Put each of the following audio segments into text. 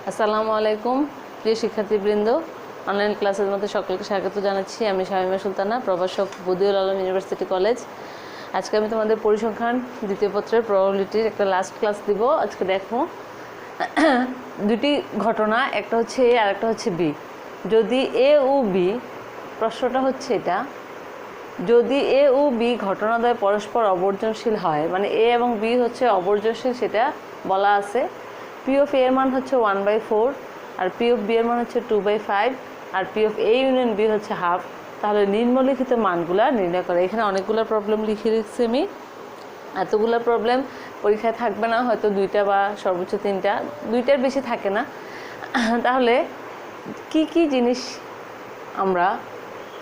আসসালামু আলাইকুম প্রিয় শিক্ষার্থীবৃন্দ, অনলাইন ক্লাসের মধ্যে সকলকে স্বাগত জানাচ্ছি। আমি শামিমা সুলতানা, প্রভাষক বদিউল আলম ইউনিভার্সিটি কলেজ। আজকে আমি তোমাদের পরিসংখ্যান দ্বিতীয় পত্রের প্রবাবিলিটির একটা লাস্ট ক্লাস দিব। আজকে দেখো দুটি ঘটনা, একটা হচ্ছে এ আর একটা হচ্ছে বি। যদি এ ও বি, প্রশ্নটা হচ্ছে এটা, যদি এ ও বি ঘটনাদ্বয় পরস্পর অবর্জনশীল হয়, মানে এ এবং বি হচ্ছে অবর্জনশীল, সেটা বলা আছে। পি অফ এর মান হচ্ছে 1/4, আর পি অফ বি এর মান হচ্ছে 2/5, আর P of A union B হচ্ছে হাফ। তাহলে নিম্নলিখিত মানগুলা নির্ণয় করে। এখানে অনেকগুলো প্রবলেম লিখে রেখেছি আমি। এতগুলো প্রবলেম পরীক্ষায় থাকবে না, হয়তো দুইটা বা সর্বোচ্চ তিনটা, দুইটার বেশি থাকে না। তাহলে কি কি জিনিস আমরা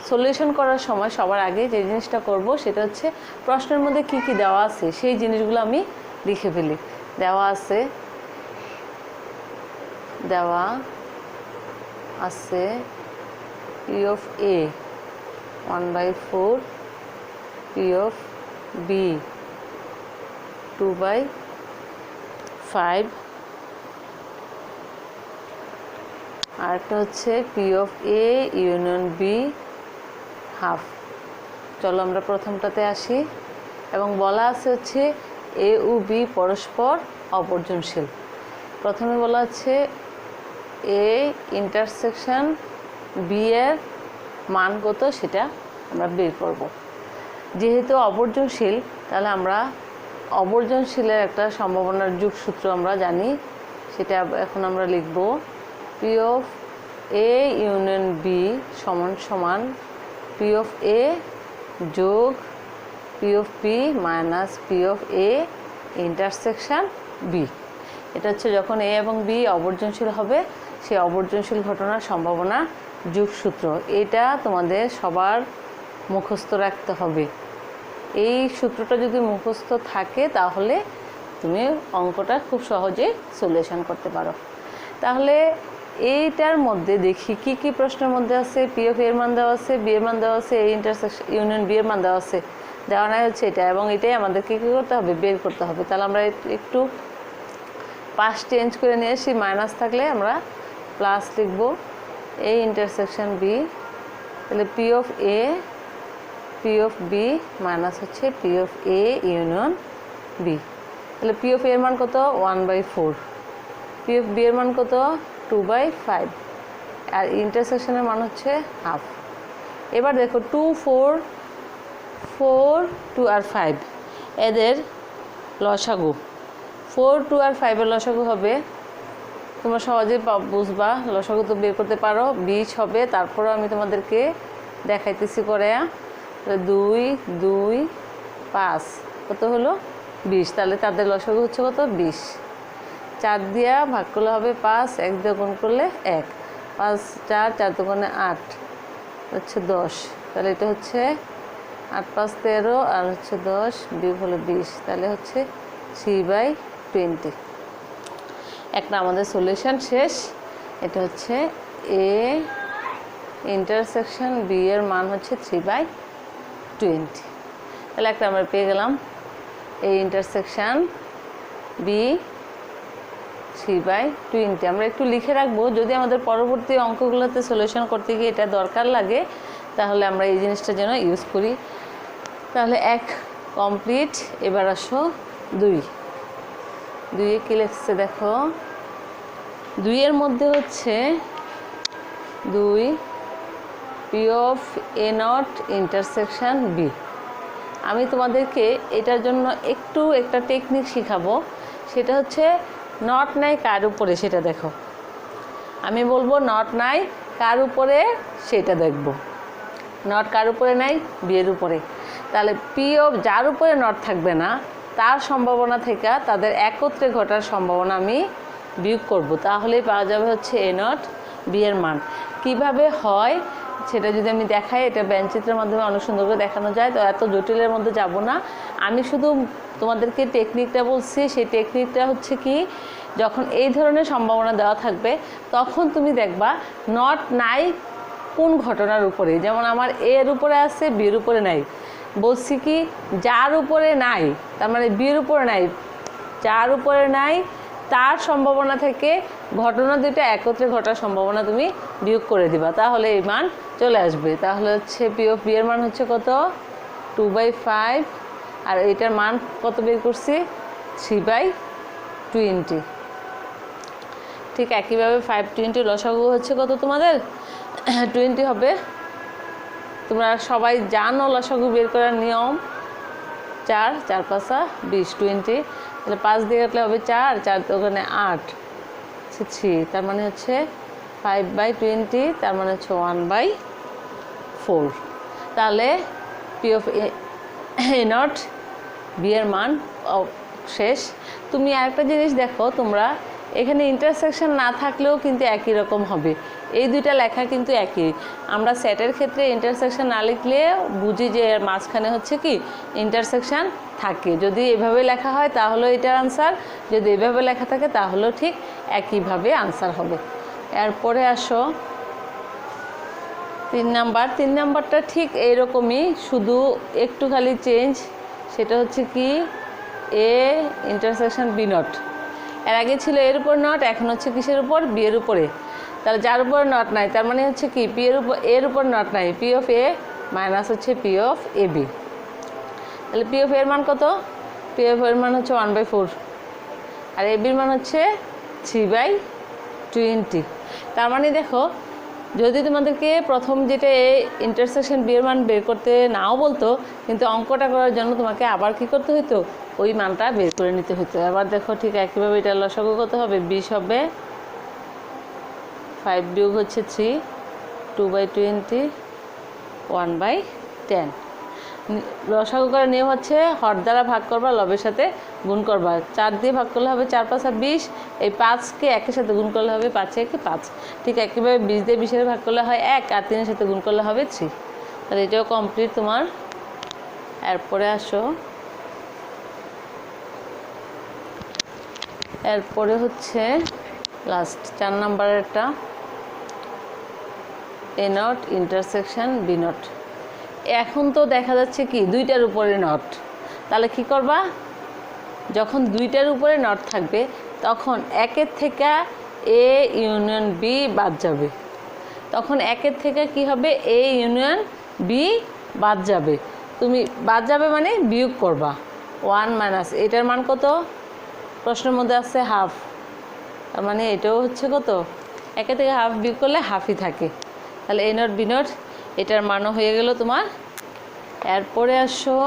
সলিউশন করার সময় সবার আগে যে জিনিসটা করব সেটা হচ্ছে প্রশ্নের মধ্যে কি কি দেওয়া আছে সেই জিনিসগুলো আমি লিখে ফেলি। দেওয়া আছে P of A 1/4, P of B 2/5, আর একটা হচ্ছে P of A union B half. চলো আমরা প্রথমটাতে আসি। এবং বলা আছে হচ্ছে এ ও বি পরস্পর অবর্জনশীল। প্রথমে বলা আছে এ ইন্টারসেকশন বি এর মান কত সেটা আমরা বের করব। যেহেতু অবর্জনশীল, তাহলে আমরা অবর্জনশীলের একটা সম্ভাবনার যোগসূত্র আমরা জানি, সেটা এখন আমরা লিখব। P of A union B সমান সমান পি অফ এ যোগ P of B minus P of A intersection B. এটা হচ্ছে যখন এ এবং বি অবর্জনশীল হবে, সেই অবর্জনশীল ঘটনার সম্ভাবনা যোগসূত্র। এটা তোমাদের সবার মুখস্থ রাখতে হবে। এই সূত্রটা যদি মুখস্থ থাকে তাহলে তুমি অঙ্কটা খুব সহজে সলিউশন করতে পারো। তাহলে এইটার মধ্যে দেখি কি কি প্রশ্নের মধ্যে আছে। পি অফ এর মান দেওয়া আছে, বি এর মান দেওয়া আছে, এ ইন্টারসেকশন ইউনিয়ন বি এর মান দেওয়া আছে, দেওয়া নাই হচ্ছে এটা, এবং এটাই আমাদেরকে কী করতে হবে, বের করতে হবে। তাহলে আমরা একটু পাশ চেঞ্জ করে নিয়ে আসি, মাইনাস থাকলে আমরা প্লাস লিখব। এ ইন্টারসেকশন বি, তাহলে P of A P of B minus হচ্ছে P of A union B. তাহলে পি অফ এর মান কত 1/4, পি অফ বি এর মান কত 2/5, আর ইন্টারসেকশনের মান হচ্ছে হাফ। এবার দেখো 2, 4, 4, 2 আর 5 এদের লসাগু। 4, 2 আর 5 এর লসাগু হবে, তোমরা সহজে বুঝবা, লসাগু তো বের করতে পারো, 20 হবে। তারপরেও আমি তোমাদেরকে দেখাইতেছি করে। 2, 2, 5 কত হলো 20, তাহলে তাদের লসাগু হচ্ছে কত 20। 4 দিয়া ভাগ করলে হবে 5, 1 দিয়ে গুণ করলে 1, 5, 4, 4 দুগুণে 8 হচ্ছে 10। তাহলে এটা হচ্ছে 8, 5, 13 আর হচ্ছে 10 বিয়োগ হলো 20, তাহলে হচ্ছে 3/20। একটা আমাদের সলিউশন শেষ। এটা হচ্ছে এ ইন্টারসেকশন বি এর মান হচ্ছে 3/20। তাহলে একটা আমরা পেয়ে গেলাম এ ইন্টারসেকশন বি 3/20। আমরা একটু লিখে রাখবো, যদি আমাদের পরবর্তী অঙ্কগুলোতে সলিউশন করতে গিয়ে এটা দরকার লাগে তাহলে আমরা এই জিনিসটা যেন ইউজ করি। তাহলে 1 কমপ্লিট। এবার আসো 2 এ কী লিখছে দেখো। 2 এর মধ্যে হচ্ছে 2 P of A not intersection B. আমি তোমাদেরকে এটার জন্য একটু একটা টেকনিক শিখাবো, সেটা হচ্ছে নট নাই কার উপরে সেটা দেখো। আমি বলবো নট নাই কার উপরে সেটা দেখব। নট কার উপরে নাই, বি এর উপরে। তাহলে পি অফ যার উপরে নট থাকবে না তার সম্ভাবনা থেকে তাদের একত্রে ঘটার সম্ভাবনা আমি বিয়োগ করব, তাহলেই পাওয়া যাবে হচ্ছে এ নট বি এর মান। কিভাবে হয় সেটা যদি আমি দেখাই, এটা ব্যঞ্চিত্রের মাধ্যমে অনেক সুন্দর করে দেখানো যায়, তো এত জটিলের মধ্যে যাব না। আমি শুধু তোমাদেরকে টেকনিকটা বলছি। সেই টেকনিকটা হচ্ছে কি, যখন এই ধরনের সম্ভাবনা দেওয়া থাকবে তখন তুমি দেখবা নট নাই কোন ঘটনার উপরে। যেমন আমার এর উপরে আছে, বির উপরে নাই। বলছি কি, যার উপরে নাই তার মানে বির উপরে নাই, যার উপরে নাই তার সম্ভাবনা থেকে ঘটনা দুটো একত্রে ঘটার সম্ভাবনা তুমি বিয়োগ করে দিবা, তাহলে এই মান চলে আসবে। তাহলে হচ্ছে পি অফ বি এর মান হচ্ছে কত 2/5, আর এটার মান কত বের করছি 3/20। ঠিক একইভাবে 520 লসাগু হচ্ছে কত তোমাদের 20 হবে। তোমরা সবাই জানো লসাগু বের করার নিয়ম, 4 4 5 20 20, তাহলে 5 দিয়ে কাটলে হবে 4, 4 ওখানে 8, 3, তার মানে হচ্ছে 5/20, তার মানে হচ্ছে 1/4। তাহলে P of A not B এর মান শেষ। তুমি আরেকটা জিনিস দেখো, তোমরা এখানে ইন্টারসেকশন না থাকলেও কিন্তু একই রকম হবে, এই দুইটা লেখা কিন্তু একই। আমরা সেটের ক্ষেত্রে ইন্টারসেকশন না লিখলে বুঝি যে এর মাঝখানে হচ্ছে কি ইন্টারসেকশন থাকে। যদি এভাবে লেখা হয় তাহলে এটার আনসার, যদি এভাবে লেখা থাকে তাহলেও ঠিক একইভাবে আনসার হবে। এরপরে আসো 3 নাম্বার। 3 নাম্বারটা ঠিক এইরকমই, শুধু একটু খালি চেঞ্জ, সেটা হচ্ছে কি এ ইন্টারসেকশন বি নট। এর আগে ছিল এর উপর নট, এখন হচ্ছে কিসের উপর বি এর উপরে। তাহলে যার উপর নট নাই তার মানে হচ্ছে কি পি এর উপর এর উপর নট নাই, পি অফ এ মাইনাস হচ্ছে পি অফ এ বি। তাহলে পি অফ এর মান কত, পি অফ এর মান হচ্ছে 1/4, আর এ বির মান হচ্ছে 3/20। তার মানে দেখো, যদি তোমাদেরকে প্রথম যেটা এ ইন্টারসেকশন বি এর মান বের করতে নাও বলতো, কিন্তু অঙ্কটা করার জন্য তোমাকে আবার কি করতে হতো, ওই মানটা বের করে নিতে হতো। এবার দেখো ঠিক একইভাবে এটা লসাগু কত হবে 20 হবে, 5 বিয়োগ হচ্ছে 3, 2/20, 1/10। লসাগু করার নিয়ম হচ্ছে হর দ্বারা ভাগ করবা, লবের সাথে গুণ করবা। 4 দিয়ে ভাগ করলে হবে 4 5 20, এই 5কে 1-এর সাথে গুণ করলে হবে 5 1 5। ঠিক একইভাবে 20 দিয়ে 20-এর ভাগ করলে হয় 1, আর 3-এর সাথে গুণ করলে হবে 3। তাহলে এটাও কমপ্লিট তোমার। এরপরে আসো, এরপরে হচ্ছে লাস্ট 4 নাম্বারেরটা, A not intersection B not. এখন তো দেখা যাচ্ছে কি দুইটার উপরে নট, তাহলে কি করবা, যখন দুইটার উপরে নট থাকবে তখন একের থেকে এ ইউনিয়ন বি বাদ যাবে। তখন একের থেকে কি হবে, এ ইউনিয়ন বি বাদ যাবে। তুমি বাদ যাবে মানে বিয়োগ করবা, 1 মাইনাস এটার মান কত, প্রশ্নের মধ্যে আছে হাফ, তার মানে এটাও হচ্ছে কত, একে থেকে হাফ বিয়োগ করলে হাফই থাকে। তাহলে এ নট বি নট এটার মানও হয়ে গেল তোমার। এরপরে আসো,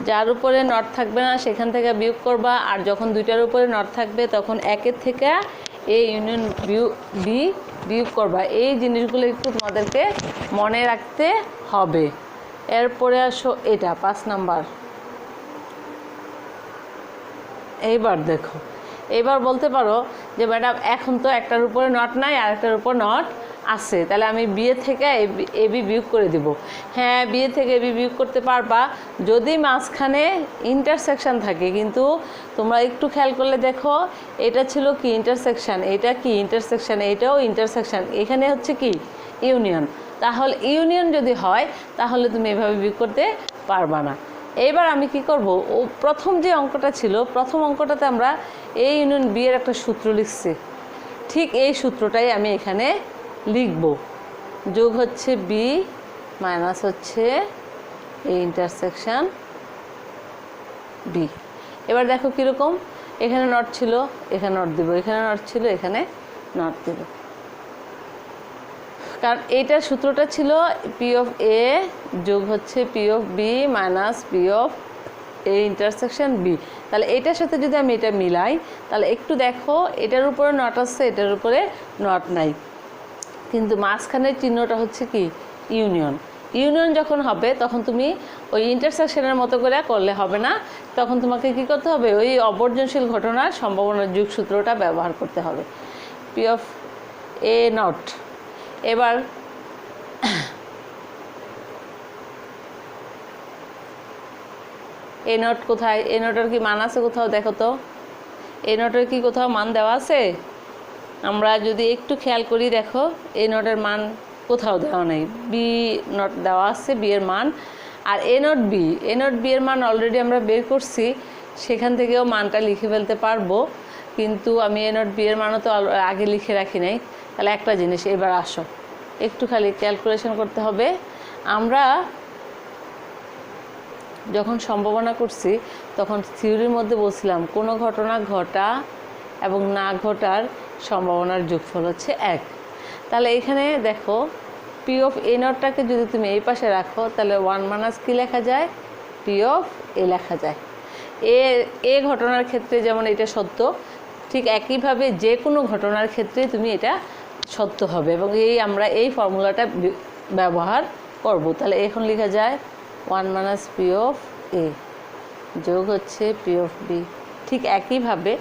যার উপরে নট থাকবে না সেখান থেকে বিয়োগ করবা, আর যখন দুইটার উপরে নট থাকবে তখন একের থেকে এ ইউনিয়ন বি বিয়োগ করবা। এই জিনিসগুলো একটু তোমাদেরকে মনে রাখতে হবে। এরপরে আসো এটা 5 নাম্বার। এইবার দেখো, এইবার বলতে পারো যে ম্যাডাম এখন তো একটার উপরে নট নাই আর একটার উপর নট আছে, তাহলে আমি বিয়ে থেকে এ বি বিয়োগ করে দিব। হ্যাঁ, বিয়ে থেকে এ বি বিয়োগ করতে পারবা যদি মাঝখানে ইন্টারসেকশন থাকে, কিন্তু তোমরা একটু খেয়াল করলে দেখো এটা ছিল কি ইন্টারসেকশন, এটা কি ইন্টারসেকশন, এটাও ইন্টারসেকশন, এখানে হচ্ছে কি ইউনিয়ন। তাহলে ইউনিয়ন যদি হয় তাহলে তুমি এভাবে বিয়োগ করতে পারবা না। এইবার আমি কি করব, ও প্রথম যে অঙ্কটা ছিল, প্রথম অঙ্কটাতে আমরা এ ইউনিয়ন বি এর একটা সূত্র লিখছি, ঠিক এই সূত্রটাই আমি এখানে লিখব। যোগ হচ্ছে বি মাইনাস হচ্ছে এ ইন্টারসেকশন বি। এবার দেখো কীরকম, এখানে নট ছিল এখানে নট দিব, এখানে নট ছিল এখানে নট দিব, কারণ এইটার সূত্রটা ছিল পি অফ এ যোগ হচ্ছে P of B minus P of A intersection B. তাহলে এটার সাথে যদি আমি এটা মিলাই তাহলে একটু দেখো এটার উপরে নট আছে এটার উপরে নট নাই, কিন্তু মাঝখানের চিহ্নটা হচ্ছে কি ইউনিয়ন। ইউনিয়ন যখন হবে তখন তুমি ওই ইন্টারসেকশনের মতো করে করলে হবে না, তখন তোমাকে কি করতে হবে, ওই অবর্জনশীল ঘটনার সম্ভাবনার যোগ সূত্রটা ব্যবহার করতে হবে, পি অফ এ নট। এবার এ নট কোথায়, এ নটের কি মান আছে কোথাও দেখো তো, এ নটের কি কোথাও মান দেওয়া আছে? আমরা যদি একটু খেয়াল করি দেখো এ নটের মান কোথাও দেওয়া নেই, বি নট দেওয়া আছে বি এর মান, আর এ নট বি এর মান অলরেডি আমরা বের করছি। সেখান থেকেও মানটা লিখে ফেলতে পারবো, কিন্তু আমি এ নট বি এর মানও তো আগে লিখে রাখি নাই। তাহলে একটা জিনিস, এবার আসো একটু খালি ক্যালকুলেশন করতে হবে। আমরা যখন সম্ভাবনা করছি তখন থিওরির মধ্যে বলছিলাম কোনো ঘটনা ঘটা এবং না ঘটার সম্ভাবনার যোগফল হচ্ছে 1। তাহলে এখানে দেখো পি অফ এ নটটাকে যদি তুমি এই পাশে রাখো তাহলে 1 মাইনাস কী লেখা যায়, পি অফ এ লেখা যায়। এ ঘটনার ক্ষেত্রে যেমন এটা সত্য, ঠিক একইভাবে যে কোনো ঘটনার ক্ষেত্রে তুমি এটা সত্য হবে, এবং আমরা এই ফর্মুলাটা ব্যবহার করব। তাহলে এখন লেখা যায় 1 মাইনাস পি অফ এ যোগ হচ্ছে পি অফ বি। ঠিক একইভাবে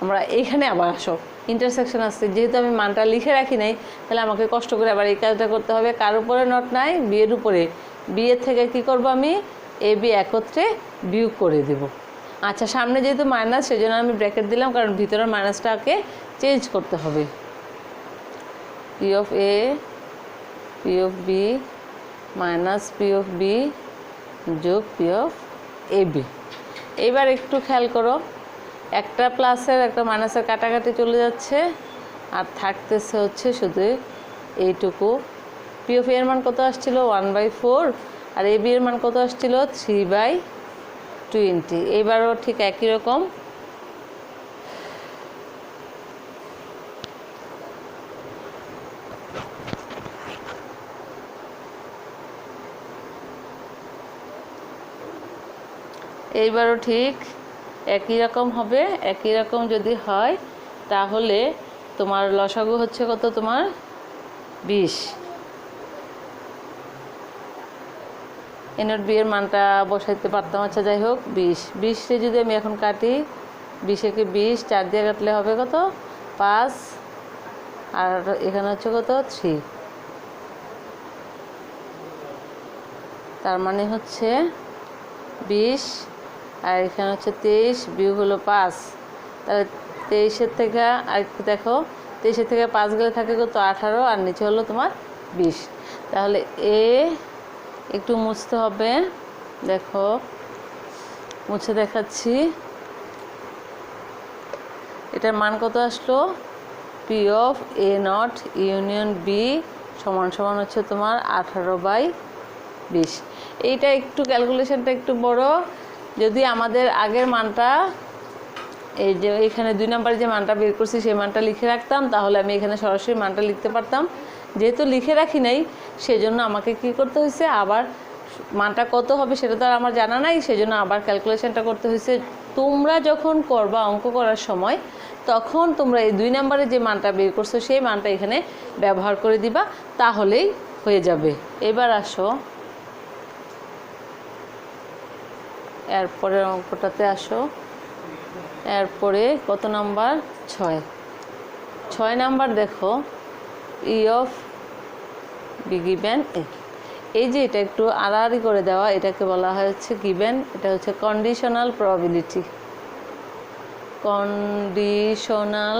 আমরা এইখানে আবার আসো ইন্টারসেকশন আসছে, যেহেতু আমি মানটা লিখে রাখি নাই তাহলে আমাকে কষ্ট করে আবার এই কাজটা করতে হবে। কার উপরে নট নাই, বি এর উপরে। বি এর থেকে কী করব, আমি এ বি একত্রে বিয়োগ করে দেব। আচ্ছা, সামনে যেহেতু মাইনাস সেজন্য আমি ব্র্যাকেট দিলাম, কারণ ভিতরের মাইনাসটাকে চেঞ্জ করতে হবে। P of A P of B minus P of B যোগ পি অফ এ বি। এইবার একটু খেয়াল করো, একটা প্লাসের একটা মাইনাসের কাটাকাটি চলে যাচ্ছে, আর থাকতেছে হচ্ছে শুধু এইটুকু। পি অফ এর মান কত আসছিল, 1/4, আর এ বি এর মান কত আসছিল, 3/20। এইবারও ঠিক একই রকম। এইবারও ঠিক একই রকম হবে। একই রকম যদি হয় তাহলে তোমার লসাগু হচ্ছে কত, তোমার 20। এ নট বি এর মানটা বসাইতে পারতাম। আচ্ছা যাই হোক, 20রে যদি আমি এখন কাটি, 20-কে 20 4 দিয়ে কাটলে হবে কত, 5, আর এখানে হচ্ছে কত, 3। তার মানে হচ্ছে 20, আর এখানে হচ্ছে 23 বিয়োগ হলো 5। তাহলে 23-এর থেকে আর একটু দেখো, 23-এর থেকে 5 গেলে থাকে কত, 18, আর নিচে হলো তোমার 20। তাহলে এ একটু মুছতে হবে, দেখো মুছে দেখাচ্ছি। এটার মান কত আসলো, P of A not union B সমান সমান হচ্ছে তোমার 18/20। এইটা একটু ক্যালকুলেশনটা একটু বড়। যদি আমাদের আগের মানটা, এই যে এখানে 2 নম্বরে যে মানটা বের করছি সেই মানটা লিখে রাখতাম, তাহলে আমি এখানে সরাসরি মানটা লিখতে পারতাম। যেহেতু লিখে রাখি নাই সেজন্য আমাকে কি করতে হয়েছে, আবার মানটা কত হবে সেটা তো আর আমার জানা নাই, সেজন্য আবার ক্যালকুলেশনটা করতে হয়েছে। তোমরা যখন করবা অঙ্ক করার সময়, তখন তোমরা এই 2 নম্বরে যে মানটা বের করছো সেই মানটা এখানে ব্যবহার করে দিবা, তাহলেই হয়ে যাবে। এবার আসো এরপরের অঙ্কটাতে আসো। এরপরে কত নাম্বার, 6 নাম্বার দেখো, ই অফ বি গিভেন এ। এই যে এটা একটু আড়াআড়ি করে দেওয়া, এটাকে বলা হচ্ছে গিভেন। এটা হচ্ছে কন্ডিশনাল প্রবাবিলিটি। কন্ডিশনাল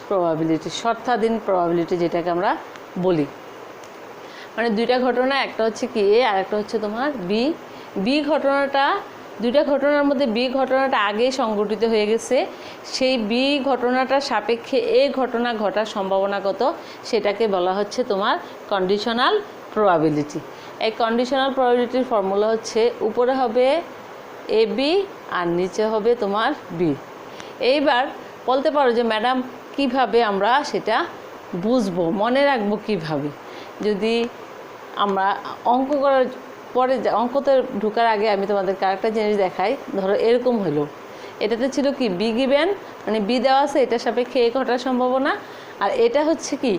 প্রবাবিলিটি, শর্তাধীন প্রবাবিলিটি যেটাকে আমরা বলি। মানে 2টা ঘটনা, একটা হচ্ছে কি এ আর একটা হচ্ছে তোমার বি। বি ঘটনাটা, 2টা ঘটনার মধ্যে বি ঘটনাটা আগেই সংঘটিত হয়ে গেছে, সেই বি ঘটনাটার সাপেক্ষে এ ঘটনা ঘটার সম্ভাবনা কত সেটাকে বলা হচ্ছে তোমার কন্ডিশনাল প্রবাবিলিটি। এই কন্ডিশনাল প্রবাবিলিটির ফর্মুলা হচ্ছে উপরে হবে এ বি আর নিচে হবে তোমার বি। এইবার বলতে পারো যে ম্যাডাম কিভাবে আমরা সেটা বুঝবো, মনে রাখবো কিভাবে? যদি আমরা অঙ্ক করার পরে, অঙ্কতে ঢোকার আগে আমি তোমাদেরকে আরেকটা জিনিস দেখাই। ধরো এরকম হলো, এটাতে ছিল কি বি গিভেন, মানে বি দেওয়া আছে এটার সাপেক্ষে এ ঘটার সম্ভাবনা, আর এটা হচ্ছে কি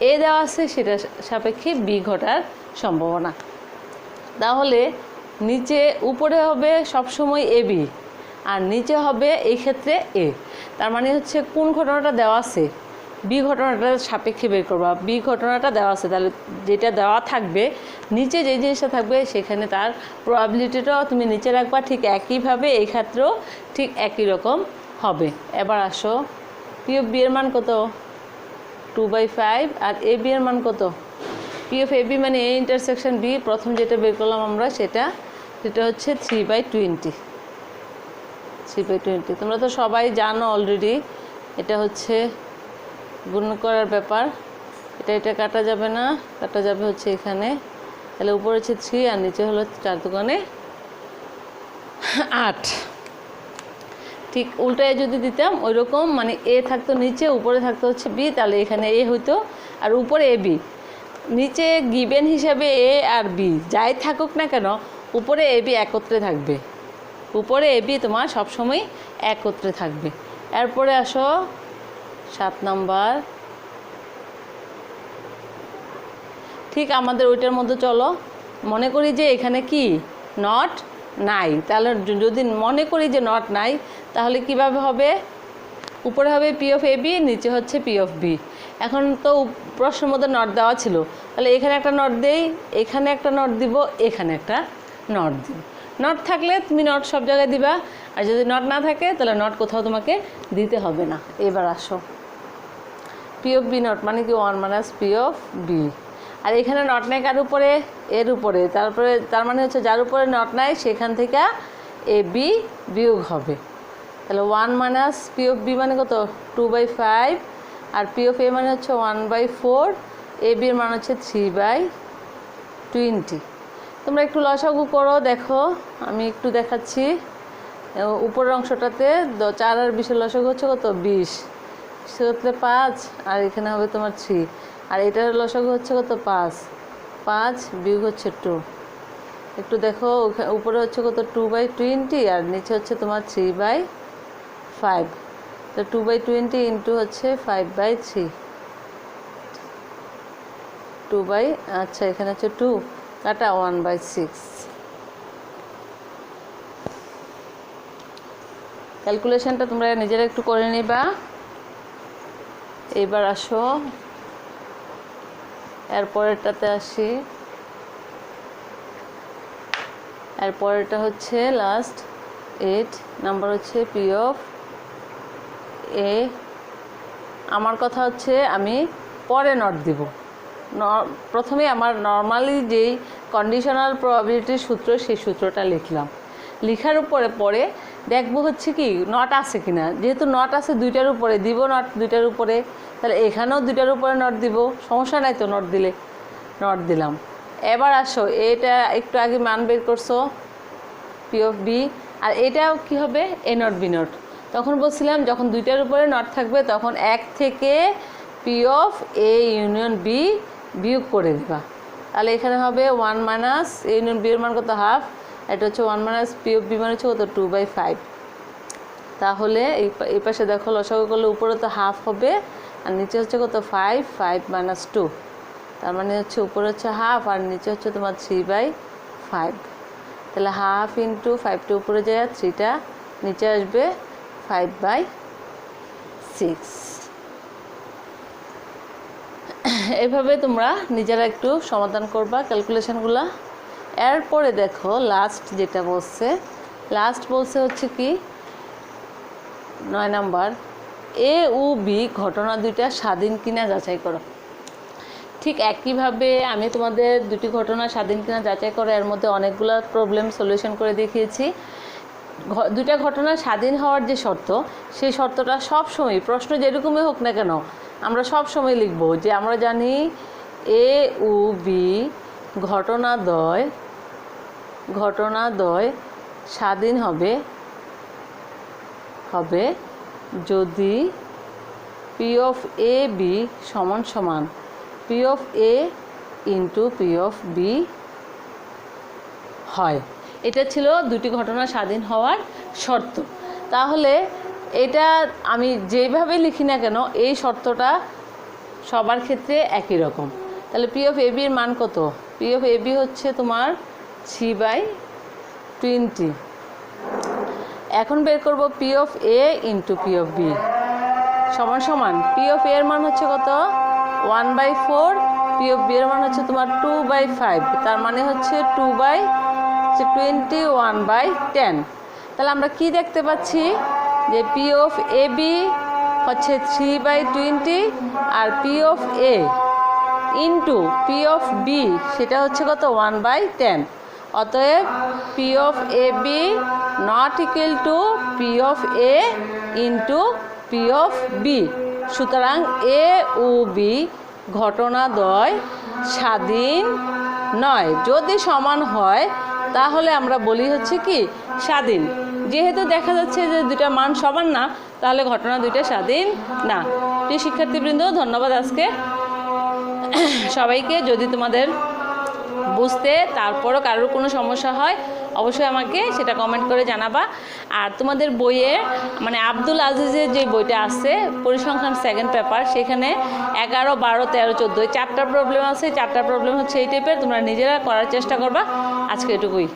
এ দেওয়া আছে সেটার সাপেক্ষে বি ঘটার সম্ভাবনা। তাহলে নিচে, উপরে হবে সবসময় এ বি আর নিচে হবে এই ক্ষেত্রে এ। তার মানে হচ্ছে কোন ঘটনাটা দেওয়া আছে, বি ঘটনাটার সাপেক্ষে বের করবা। বি ঘটনাটা দেওয়া আছে, তাহলে যেটা দেওয়া থাকবে নিচে যে জিনিসটা থাকবে সেখানে তার প্রবাবিলিটিটাও তুমি নিচে রাখবা। ঠিক একইভাবে এই ক্ষেত্রেও ঠিক একই রকম হবে। এবার আসো, পি অফ বি এর মান কত, 2/5, আর এ বি এর মান কত, পি অফ এ বি মানে এ ইন্টারসেকশন বি, প্রথম যেটা বের করলাম আমরা সেটা হচ্ছে 3/20। 3/20। তোমরা তো সবাই জানো অলরেডি, এটা হচ্ছে গুণ করার ব্যাপার। এটা কাটা যাবে না, কাটা যাবে হচ্ছে এখানে। তাহলে উপরে হচ্ছে 3 আর নিচে হলো 4 দুগুণে 8। ঠিক উল্টায় যদি দিতাম ওই রকম, মানে এ থাকতো নিচে, উপরে থাকতো হচ্ছে বি, তাহলে এখানে এ হইতো আর উপরে এ বি। নিচে গিভেন হিসাবে এ আর বি যাই থাকুক না কেন, উপরে এ বি একত্রে থাকবে। উপরে এ বি তোমার সবসময় একত্রে থাকবে। এরপরে আসো 7 নাম্বার। ঠিক আমাদের ওইটার মধ্যে চলো, মনে করি যে এখানে কি নট নাই। তাহলে যদি মনে করি যে নট নাই, তাহলে কিভাবে হবে? উপরে হবে পি অফ এ বি, নিচে হচ্ছে পি অফ বি। এখন তো প্রশ্নের মধ্যে নট দেওয়া ছিল, তাহলে এখানে একটা নট দেই, এখানে একটা নট দিব, এখানে একটা নট দিব। নট থাকলে তুমি নট সব জায়গায় দিবা, আর যদি নট না থাকে তাহলে নট কোথাও তোমাকে দিতে হবে না। এবার আসো, পি অফ বি নট মানে কি 1 মাইনাস পি অফ বি। আর এখানে নট নাই কার উপরে? এর উপরে। তারপরে তার মানে হচ্ছে যার উপরে নট নাই সেখান থেকে এ বি বিয়োগ হবে। তাহলে 1 মাইনাস পি অফ বি মানে কত? 2/5। আর পি অফ এ মানে হচ্ছে 1/4। এ বির মান হচ্ছে 3/20। তোমরা একটু লসাগু করো, দেখো আমি একটু দেখাচ্ছি। উপরের অংশটাতে 4 আর 20 লসাগু হচ্ছে কত? 20। সেক্ষেত্রে 5, আর এখানে হবে তোমার 3। আর এটার লসাগু হচ্ছে কত? 5 বিয়োগ হচ্ছে 2। একটু দেখো, উপরে হচ্ছে কত? 2/20 আর নিচে হচ্ছে তোমার 3/5। তো 2/20 ইন্টু হচ্ছে 5/3। আচ্ছা এখানে হচ্ছে 2 কাটা 1/6। ক্যালকুলেশনটা তোমরা নিজেরা একটু করে নিবা। এবার আসো এরপরেরটাতে আসি। এরপরেরটা হচ্ছে লাস্ট 8 নাম্বার হচ্ছে পি অফ এ। আমার কথা হচ্ছে আমি পরে নট দিব। প্রথমে আমার নর্মালি যেই কন্ডিশনাল প্রবাবিলিটির সূত্র, সেই সূত্রটা লিখলাম। লিখার উপরে পরে দেখবো হচ্ছে কি নট আছে কিনা। যেহেতু নট আছে দুইটার উপরে দিব, নট দুইটার উপরে, তাহলে এখানেও দুইটার উপরে নট দিব, সমস্যা নাই তো নট দিলে। নট দিলাম। এবার আসো, এটা একটু আগে মান বের করছো পি অফ বি, আর এটাও কি হবে? এ নট বি নট। তখন বলছিলাম যখন দুইটার উপরে নট থাকবে তখন 1 থেকে P of A union B বিয়োগ করে দিবা। তাহলে এখানে হবে 1 মাইনাস এ ইউনিয়ন বি এর মান কত? হাফ। এটা হচ্ছে 1 মাইনাস পি অফ বি মানে হচ্ছে কত? 2/5। তাহলে এই পাশে দেখো লসাগু করলে উপরে তো হাফ হবে আর নিচে হচ্ছে কত? 5 মাইনাস 2। তার মানে হচ্ছে উপরে হচ্ছে হাফ আর নিচে হচ্ছে তোমার 3/5। তাহলে হাফ ইন্টু 5টা উপরে যায়, 3টা নিচে আসবে, 5/6। এইভাবে তোমরা নিজেরা একটু সমাধান করবা ক্যালকুলেশনগুলো। এরপরে দেখো লাস্ট যেটা বলছে, লাস্ট বলছে হচ্ছে কি 9 নাম্বার, এ ও বি ঘটনা দুইটা স্বাধীন কিনা যাচাই করো। ঠিক একইভাবে আমি তোমাদের দুটি ঘটনা স্বাধীন কিনা যাচাই করে এর মধ্যে অনেকগুলো প্রবলেম সলিউশন করে দেখিয়েছি। দুইটা ঘটনা স্বাধীন হওয়ার যে শর্ত, সেই শর্তটা সব সময় প্রশ্ন যেরকমই হোক না কেন আমরা সব সময় লিখব যে আমরা জানি এ ও বি ঘটনাদ্বয় স্বাধীন হবে যদি পি অফ এ বি সমান সমান P of A into P of B হয়। এটা ছিল দুটি ঘটনা স্বাধীন হওয়ার শর্ত। তাহলে এটা আমি যেভাবে লিখি না কেন এই শর্তটা সবার ক্ষেত্রে একই রকম। তাহলে পি অফ এ বির মান কত? পি অফ এ বি হচ্ছে তোমার 3/20। এখন বের করব P of A into P of B সমান সমান পি অফ এর মান হচ্ছে কত? 1/4। পি অফ বি এর মান হচ্ছে তোমার 2/5। তার মানে হচ্ছে 2/21/10। তাহলে আমরা কি দেখতে পাচ্ছি যে পি অফ এ বি হচ্ছে 3/20 আর P of A into P of B সেটা হচ্ছে কত? 1/10। অতএব P of A B not equal to P of A into P of B. সুতরাং এ ও বি ঘটনাদ্বয় স্বাধীন নয়। যদি সমান হয় তাহলে আমরা বলি হচ্ছে কি স্বাধীন। যেহেতু দেখা যাচ্ছে যে দুটা মান সমান না, তাহলে ঘটনা দুইটা স্বাধীন না। প্রিয় শিক্ষার্থীবৃন্দ, ধন্যবাদ আজকে সবাইকে। যদি তোমাদের বুঝতে তারপরও কারোর কোনো সমস্যা হয় অবশ্যই আমাকে সেটা কমেন্ট করে জানাবা। আর তোমাদের বইয়ে মানে আব্দুল আজিজের যে বইটা আছে পরিসংখ্যান সেকেন্ড পেপার, সেখানে 11, 12, 13, 14 চারটা প্রবলেম আছে। চারটা প্রবলেম হচ্ছে এই টাইপের, তোমরা নিজেরা করার চেষ্টা করবা। আজকে এটুকুই।